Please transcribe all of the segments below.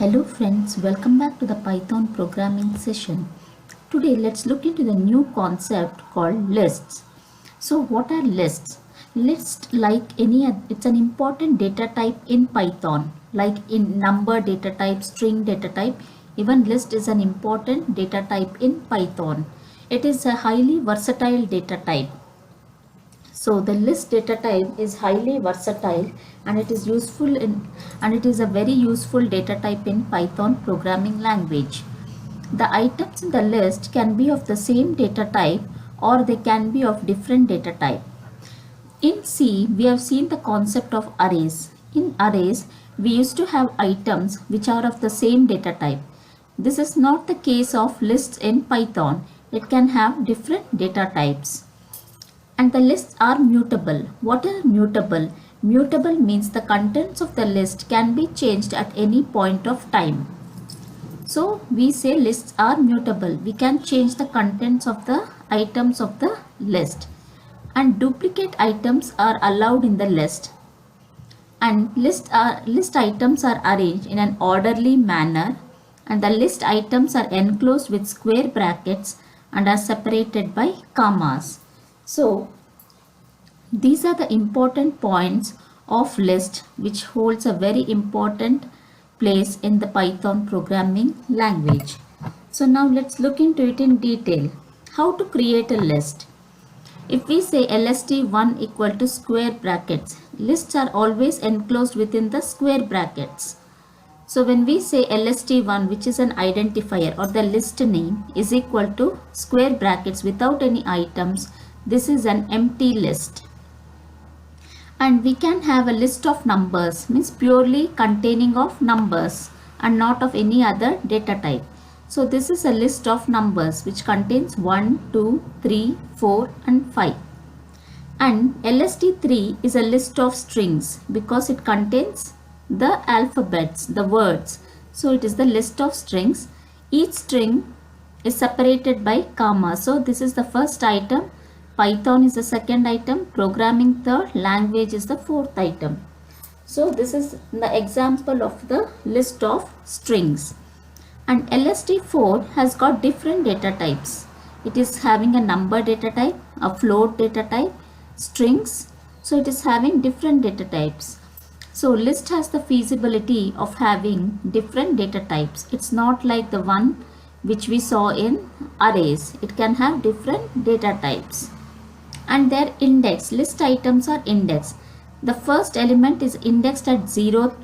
Hello friends, welcome back to the Python programming session. Today let's look into the new concept called lists. So what are lists? List it's an important data type in Python, like in number data type, string data type. Even list is an important data type in Python. It is a highly versatile data type. So the list data type is highly versatile and it is a very useful data type in Python programming language. The items in the list can be of the same data type or they can be of different data type. In C, we have seen the concept of arrays. In arrays, we used to have items which are of the same data type. This is not the case of lists in Python. It can have different data types. And the lists are mutable. What is mutable? Mutable means the contents of the list can be changed at any point of time. So we say lists are mutable. We can change the contents of the items of the list. And duplicate items are allowed in the list. And list items are arranged in an orderly manner. And the list items are enclosed with square brackets and are separated by commas. So these are the important points of list which holds a very important place in the Python programming language. So now let's look into it in detail. How to create a list? If we say lst1 equal to square brackets, lists are always enclosed within the square brackets. So when we say lst1, which is an identifier or the list name, is equal to square brackets without any items, this is an empty list. And we can have a list of numbers, means purely containing of numbers and not of any other data type. So this is a list of numbers which contains 1, 2, 3, 4 and 5. And lst3 is a list of strings because it contains the alphabets, the words. So it is the list of strings. Each string is separated by comma. So this is the first item. Python is the second item, programming third, language is the fourth item. So this is the example of the list of strings. And lst4 has got different data types. It is having a number data type, a float data type, strings. So it is having different data types. So list has the feasibility of having different data types. It's not like the one which we saw in arrays. It can have different data types. And their index, list items are indexed. The first element is indexed at 0,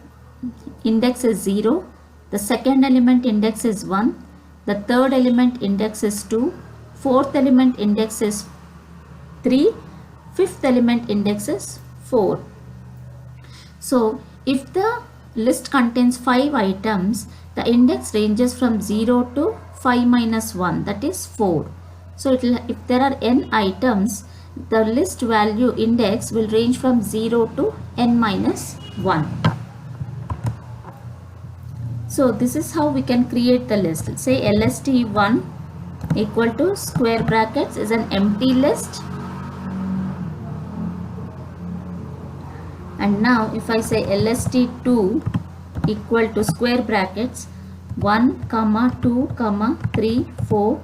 index is 0. The second element index is 1. The third element index is 2. Fourth element index is 3. Fifth element index is 4. So if the list contains 5 items, the index ranges from 0 to 5 minus 1, that is 4. So if there are n items, the list value index will range from 0 to n minus 1. So this is how we can create the list. Let's say lst1 equal to square brackets is an empty list. And now if I say lst2 equal to square brackets 1, 2, 3, 4,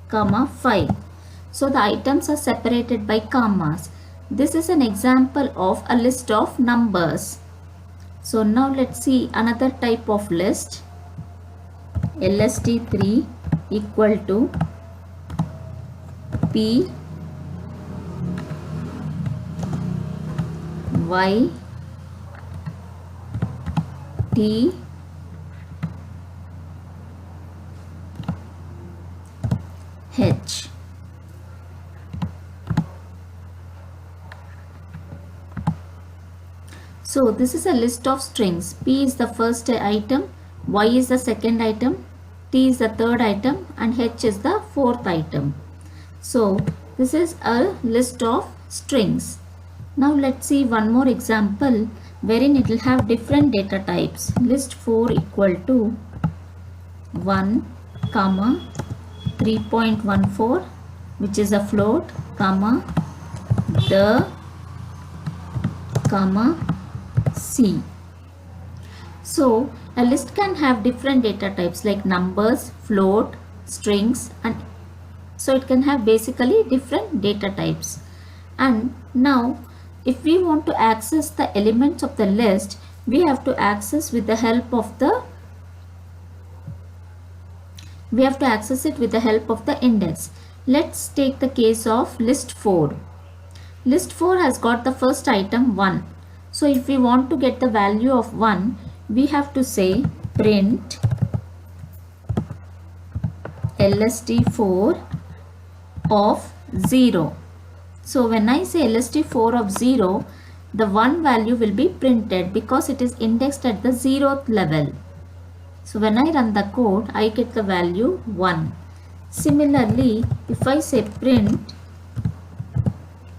5. So the items are separated by commas. This is an example of a list of numbers. So now let's see another type of list. lst3 equal to p y t h. So this is a list of strings. P is the first item, Y is the second item, T is the third item and H is the fourth item. So this is a list of strings. Now let's see one more example wherein it will have different data types. List 4 equal to 1, 3.14 which is a float, the, C. So a list can have different data types like numbers, float, strings, and so it can have basically different data types. And now if we want to access the elements of the list, we have to access with the help of the index. Let's take the case of list 4. List 4 has got the first item 1. So if we want to get the value of 1, we have to say print lst4 of 0. So when I say lst4 of 0, the 1 value will be printed because it is indexed at the 0th level. So when I run the code, I get the value 1. Similarly, if I say print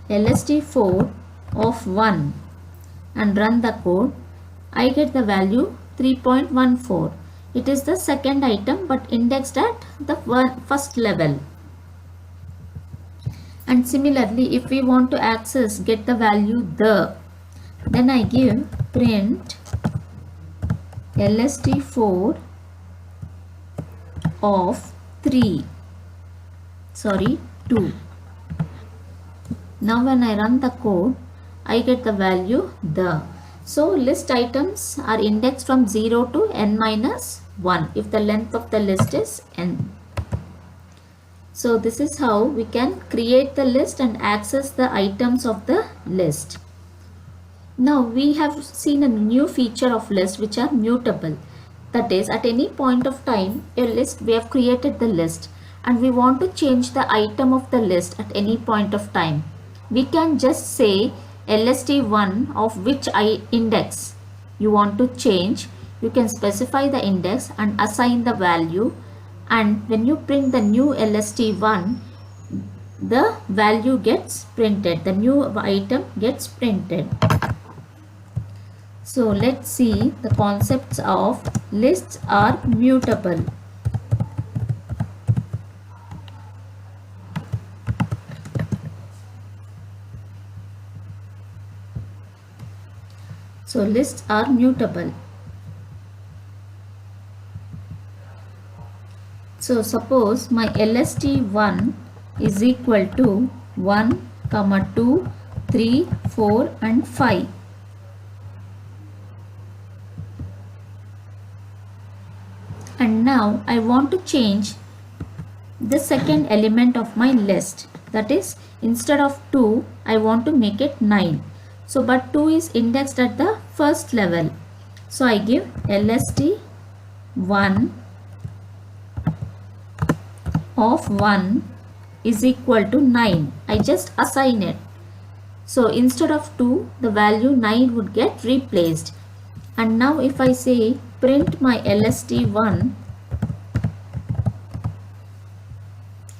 lst4 of 1 and run the code, I get the value 3.14. It is the second item but indexed at the first level. And similarly, if we want to get the value then I give print lst4 of 2. Now when I run the code, I get the value So list items are indexed from 0 to n minus 1 if the length of the list is n. So this is how we can create the list and access the items of the list. Now we have seen a new feature of list which are mutable. That is, at any point of time, we have created the list and we want to change the item of the list at any point of time. We can just say lst1 of which index you want to change. You can specify the index and assign the value, and when you print the new lst1, the value gets printed, the new item gets printed. So let's see the concepts of lists are mutable. So lists are mutable. So suppose my lst1 is equal to 1, 2, 3, 4 and 5. And now I want to change the second element of my list. That is, instead of 2, I want to make it 9. So but 2 is indexed at the first level. So I give lst1 of 1 is equal to 9. I just assign it. So instead of 2, the value 9 would get replaced. And now if I say print my lst1,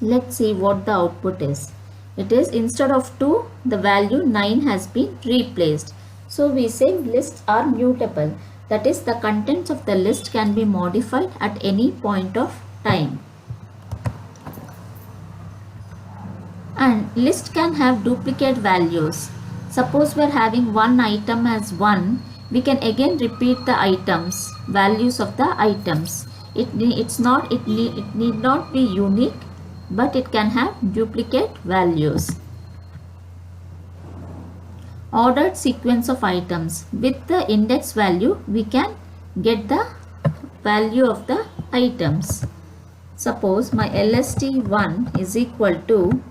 let's see what the output is. It is, instead of 2, the value 9 has been replaced. So we say lists are mutable. That is, the contents of the list can be modified at any point of time. And list can have duplicate values. Suppose we are having one item as 1, we can again repeat the values of the items. It need not be unique, but it can have duplicate values. Ordered sequence of items. With the index value, we can get the value of the items. Suppose my lst1 is equal to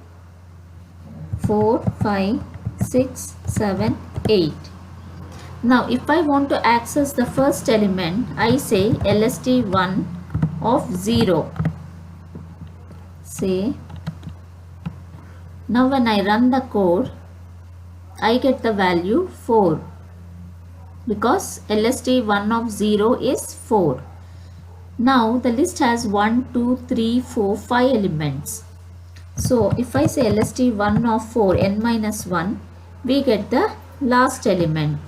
4, 5, 6, 7, 8. Now if I want to access the first element, I say lst1 of 0. Say, now when I run the code, I get the value 4 because lst1 of 0 is 4. Now the list has 1, 2, 3, 4, 5 elements. So if I say lst1 of 4 n minus 1, we get the last element.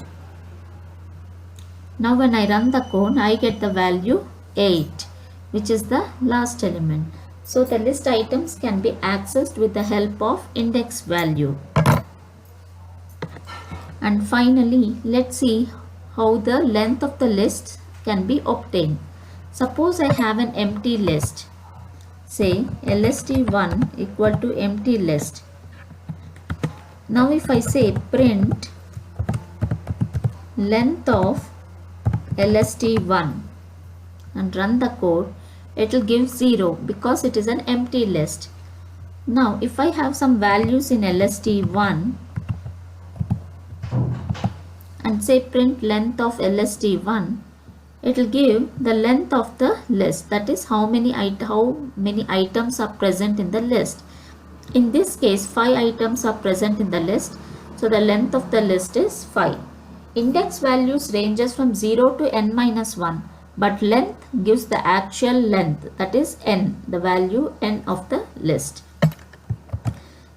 Now when I run the code, I get the value 8, which is the last element. So the list items can be accessed with the help of index value. And finally, let's see how the length of the list can be obtained. Suppose I have an empty list. Say lst1 equal to empty list. Now if I say print length of lst1 and run the code, it will give 0 because it is an empty list. Now if I have some values in lst1 and say print length of lst1, it will give the length of the list, that is how many items are present in the list. In this case 5 items are present in the list, so the length of the list is 5. Index values ranges from 0 to n minus 1, but length gives the actual length, that is n, the value n of the list.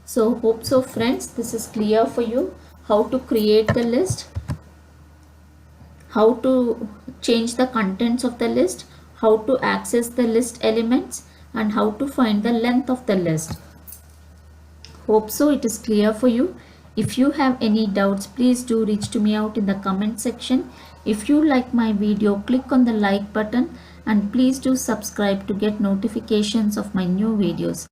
So hope so friends, this is clear for you how to create the list, how to change the contents of the list, how to access the list elements, and how to find the length of the list. Hope so it is clear for you. If you have any doubts, please do reach to me out in the comment section. If you like my video, click on the like button and please do subscribe to get notifications of my new videos.